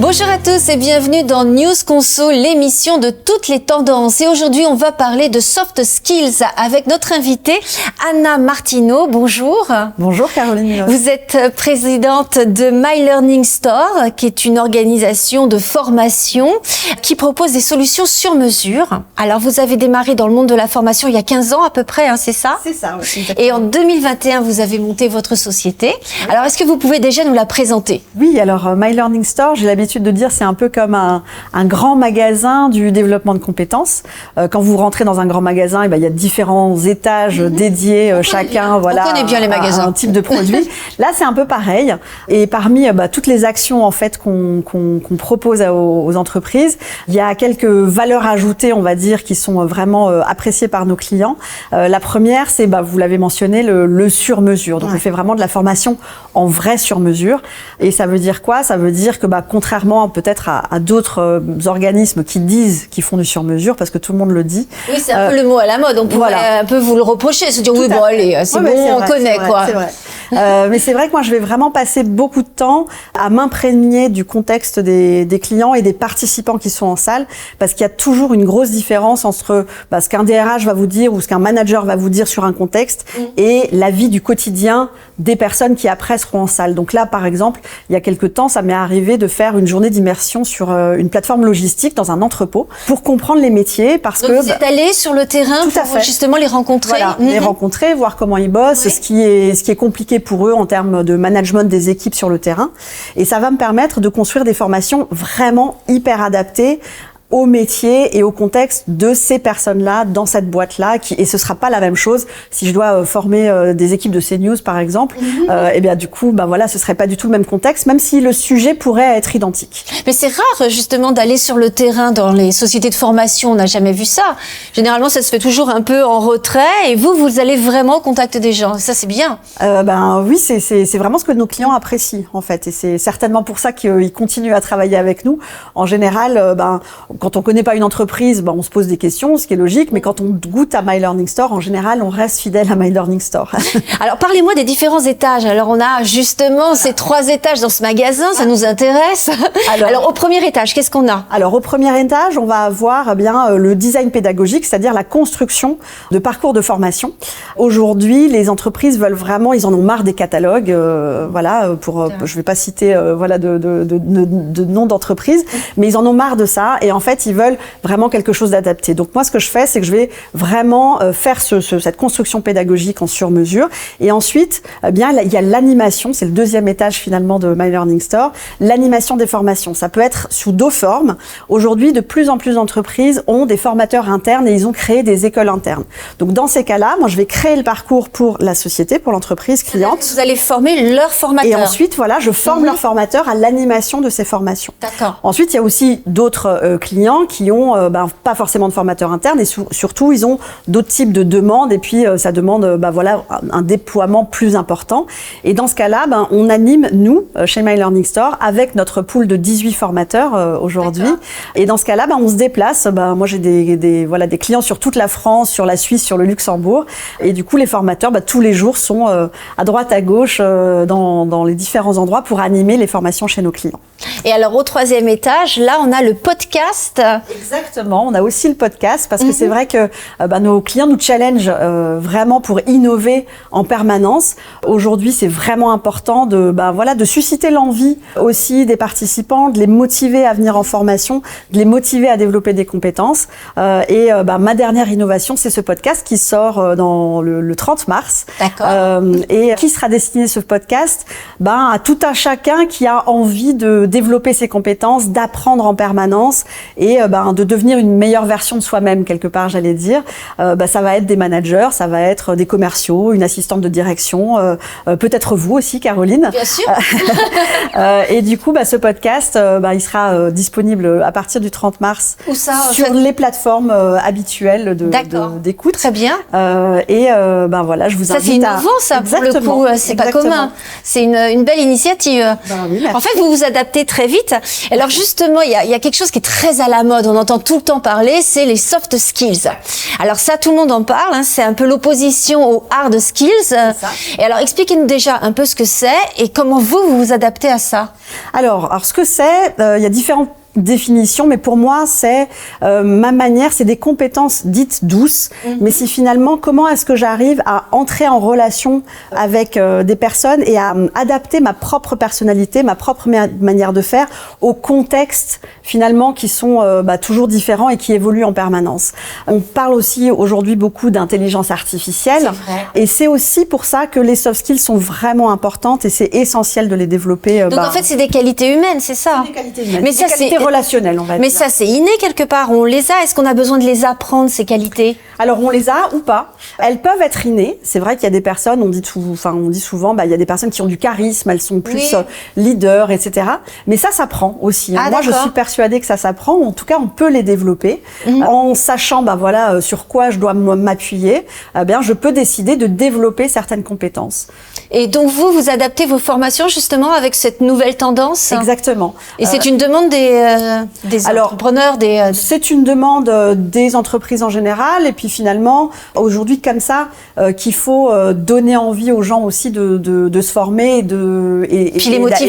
Bonjour à tous et bienvenue dans News Conso, l'émission de toutes les tendances. Et aujourd'hui, on va parler de soft skills avec notre invitée Anna Martineau. Bonjour. Bonjour Caroline. Vous êtes présidente de My Learning Store, qui est une organisation de formation qui propose des solutions sur mesure. Alors, vous avez démarré dans le monde de la formation il y a 15 ans à peu près, hein, c'est ça? C'est ça, oui. Et en 2021, vous avez monté votre société. Oui. Alors, est-ce que vous pouvez déjà nous la présenter? Oui, alors My Learning Store, j'ai l'habitude de dire, c'est un peu comme un grand magasin du développement de compétences. Quand vous rentrez dans un grand magasin, il y a différents étages dédiés, chacun, voilà, on connaît bien les magasins. Un type de produit. Là, c'est un peu pareil. Et parmi toutes les actions en fait qu'on propose aux entreprises, il y a quelques valeurs ajoutées, on va dire, qui sont vraiment appréciées par nos clients. La première, c'est, vous l'avez mentionné, le sur-mesure. Donc, on fait vraiment de la formation en vrai sur-mesure. Et ça veut dire quoi? Ça veut dire que, contrairement peut-être à d'autres organismes qui disent qu'ils font du sur-mesure, parce que tout le monde le dit. Oui, c'est un peu le mot à la mode. On pourrait un peu vous le reprocher, se dire oui, bon, allez, c'est bon, on connaît, quoi. C'est vrai. Mais c'est vrai que moi, je vais vraiment passer beaucoup de temps à m'imprégner du contexte des clients et des participants qui sont en salle, parce qu'il y a toujours une grosse différence entre ce qu'un DRH va vous dire ou ce qu'un manager va vous dire sur un contexte et la vie du quotidien des personnes qui après seront en salle. Donc là, par exemple, il y a quelques temps, ça m'est arrivé de faire une journée d'immersion sur une plateforme logistique dans un entrepôt pour comprendre les métiers, parce donc vous êtes allé sur le terrain pour justement les rencontrer. Voilà, les rencontrer, voir comment ils bossent, ce qui est compliqué pour eux en termes de management des équipes sur le terrain. Et ça va me permettre de construire des formations vraiment hyper adaptées au métier et au contexte de ces personnes-là dans cette boîte-là, et ce sera pas la même chose si je dois former des équipes de CNews par exemple. Et bien du coup, ce serait pas du tout le même contexte, même si le sujet pourrait être identique. Mais c'est rare justement d'aller sur le terrain dans les sociétés de formation. On n'a jamais vu ça. Généralement, ça se fait toujours un peu en retrait. Et vous allez vraiment au contact des gens. Ça, c'est bien. Oui, c'est vraiment ce que nos clients apprécient en fait, et c'est certainement pour ça qu'ils continuent à travailler avec nous. En général, quand on connaît pas une entreprise, on se pose des questions, ce qui est logique, mais quand on goûte à My Learning Store, en général, on reste fidèle à My Learning Store. Alors, parlez-moi des différents étages. Alors, on a justement ces 3 étages dans ce magasin, ça nous intéresse. Alors, au premier étage, qu'est-ce qu'on a? Alors, au premier étage, on va avoir le design pédagogique, c'est-à-dire la construction de parcours de formation. Aujourd'hui, les entreprises veulent vraiment, ils en ont marre des catalogues, je vais pas citer, de nom d'entreprise, mais ils en ont marre de ça, et en fait, ils veulent vraiment quelque chose d'adapté. Donc moi, ce que je fais, c'est que je vais vraiment faire cette construction pédagogique en sur-mesure. Et ensuite, il y a l'animation, c'est le deuxième étage finalement de My Learning Store, l'animation des formations. Ça peut être sous 2 formes. Aujourd'hui, de plus en plus d'entreprises ont des formateurs internes et ils ont créé des écoles internes. Donc dans ces cas-là, moi, je vais créer le parcours pour la société, pour l'entreprise cliente. Vous allez former leurs formateurs. Et ensuite, je forme leurs formateurs à l'animation de ces formations. D'accord. Ensuite, il y a aussi d'autres clients qui ont pas forcément de formateurs internes, et surtout ils ont d'autres types de demandes, et puis ça demande un déploiement plus important. Et dans ce cas-là, on anime nous chez My Learning Store avec notre pool de 18 formateurs aujourd'hui. D'accord. Et dans ce cas-là, on se déplace. Moi j'ai des clients sur toute la France, sur la Suisse, sur le Luxembourg, et du coup les formateurs tous les jours sont à droite à gauche dans les différents endroits pour animer les formations chez nos clients. Et alors au 3e étage, là on a le podcast. Exactement, on a aussi le podcast, parce que c'est vrai que nos clients nous challengent vraiment pour innover en permanence. Aujourd'hui, c'est vraiment important de susciter l'envie aussi des participants, de les motiver à venir en formation, de les motiver à développer des compétences. Ma dernière innovation, c'est ce podcast qui sort dans le 30 mars. D'accord. Et qui sera destiné, ce podcast, à tout un chacun qui a envie de développer ses compétences, d'apprendre en permanence et de devenir une meilleure version de soi-même, quelque part, j'allais dire. Ça va être des managers, ça va être des commerciaux, une assistante de direction, peut-être vous aussi, Caroline. Bien sûr. Et du coup, ce podcast, il sera disponible à partir du 30 mars sur les plateformes habituelles d'écoute. Très bien. Je vous invite c'est innovant, ça, pour le coup. C'est pas commun. C'est une belle initiative. Oui, en fait, vous vous adaptez aller très vite. Alors justement, il y a quelque chose qui est très à la mode, on entend tout le temps parler, c'est les soft skills. Alors ça, tout le monde en parle, hein, c'est un peu l'opposition aux hard skills. Et alors expliquez-nous déjà un peu ce que c'est et comment vous vous adaptez à ça. Alors ce que c'est, il y a différentes définition, mais pour moi, c'est ma manière, c'est des compétences dites douces, mais c'est finalement comment est-ce que j'arrive à entrer en relation avec des personnes et à adapter ma propre personnalité, ma propre manière de faire au contexte finalement qui sont toujours différents et qui évoluent en permanence. On parle aussi aujourd'hui beaucoup d'intelligence artificielle et c'est aussi pour ça que les soft skills sont vraiment importantes et c'est essentiel de les développer. Donc en fait, c'est des qualités humaines, c'est ça? C'est des qualités humaines. Mais ça, c'est relationnel, on va dire. Mais ça, c'est inné quelque part. On les a. Est-ce qu'on a besoin de les apprendre, ces qualités? Alors, on les a ou pas. Elles peuvent être innées. C'est vrai qu'il y a des personnes, on dit souvent, il y a des personnes qui ont du charisme, elles sont plus leaders, etc. Mais ça s'apprend aussi. Moi, je suis persuadée que ça s'apprend. En tout cas, on peut les développer. En sachant, sur quoi je dois m'appuyer, je peux décider de développer certaines compétences. Et donc, vous adaptez vos formations justement avec cette nouvelle tendance? Exactement. Et c'est une demande des entrepreneurs, c'est une demande des entreprises en général, et puis finalement aujourd'hui comme ça qu'il faut donner envie aux gens aussi de se former et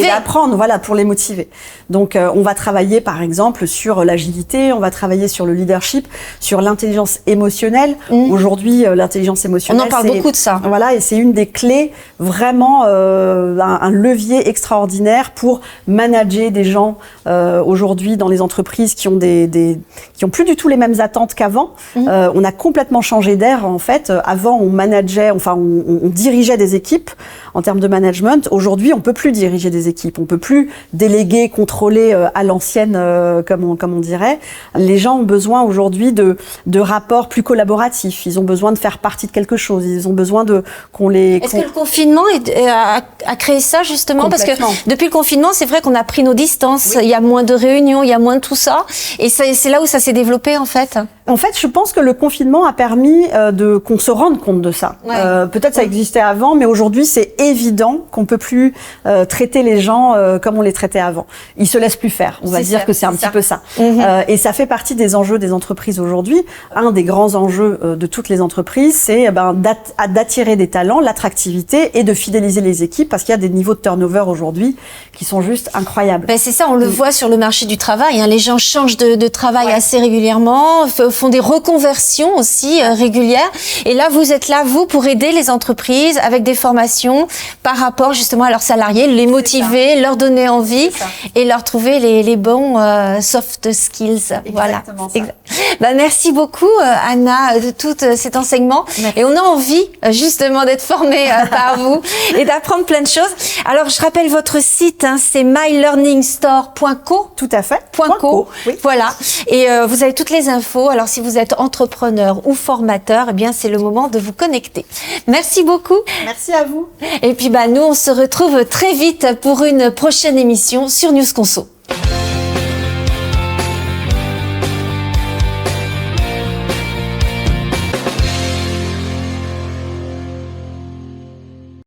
d'apprendre, voilà, pour les motiver. Donc on va travailler par exemple sur l'agilité, on va travailler sur le leadership, sur l'intelligence émotionnelle. Aujourd'hui l'intelligence émotionnelle, on en parle beaucoup de ça. Voilà, et c'est une des clés, vraiment un levier extraordinaire pour manager des gens aujourd'hui dans les entreprises qui ont qui ont plus du tout les mêmes attentes qu'avant. On a complètement changé d'air en fait. Avant, on manageait, on dirigeait des équipes en termes de management. Aujourd'hui, on peut plus diriger des équipes. On peut plus déléguer, contrôler à l'ancienne, comme on dirait. Les gens ont besoin aujourd'hui de rapports plus collaboratifs. Ils ont besoin de faire partie de quelque chose. Ils ont besoin qu'on les. Est-ce que le confinement a créé ça justement? Parce que depuis le confinement, c'est vrai qu'on a pris nos distances. Il y a moins de réunions, il y a moins de tout ça. Et c'est là où ça s'est développé en fait. En fait, je pense que le confinement a permis qu'on se rende compte de ça. Peut-être ça existait avant, mais aujourd'hui, c'est évident qu'on peut plus traiter les gens comme on les traitait avant. Ils se laissent plus faire. On va dire que c'est un petit peu ça. Et ça fait partie des enjeux des entreprises aujourd'hui. Un des grands enjeux de toutes les entreprises, c'est d'attirer des talents, l'attractivité et de fidéliser les équipes, parce qu'il y a des niveaux de turnover aujourd'hui qui sont juste incroyables. C'est ça, on le voit sur le marché du travail. Les gens changent de travail assez régulièrement, font des reconversions aussi régulières. Et là, vous êtes là, vous, pour aider les entreprises avec des formations par rapport justement à leurs salariés, les motiver, leur donner envie et leur trouver les bons soft skills. Exactement. Voilà. Merci beaucoup, Anna, de tout cet enseignement. Merci. Et on a envie justement d'être formé par vous et d'apprendre plein de choses. Alors, je rappelle votre site, c'est mylearningstore.co. Tout à fait. .co. Oui. Voilà. Et vous avez toutes les infos. Alors, si vous êtes entrepreneur ou formateur, c'est le moment de vous connecter. Merci beaucoup. Merci à vous. Et puis, nous, on se retrouve très vite pour une prochaine émission sur News Conso.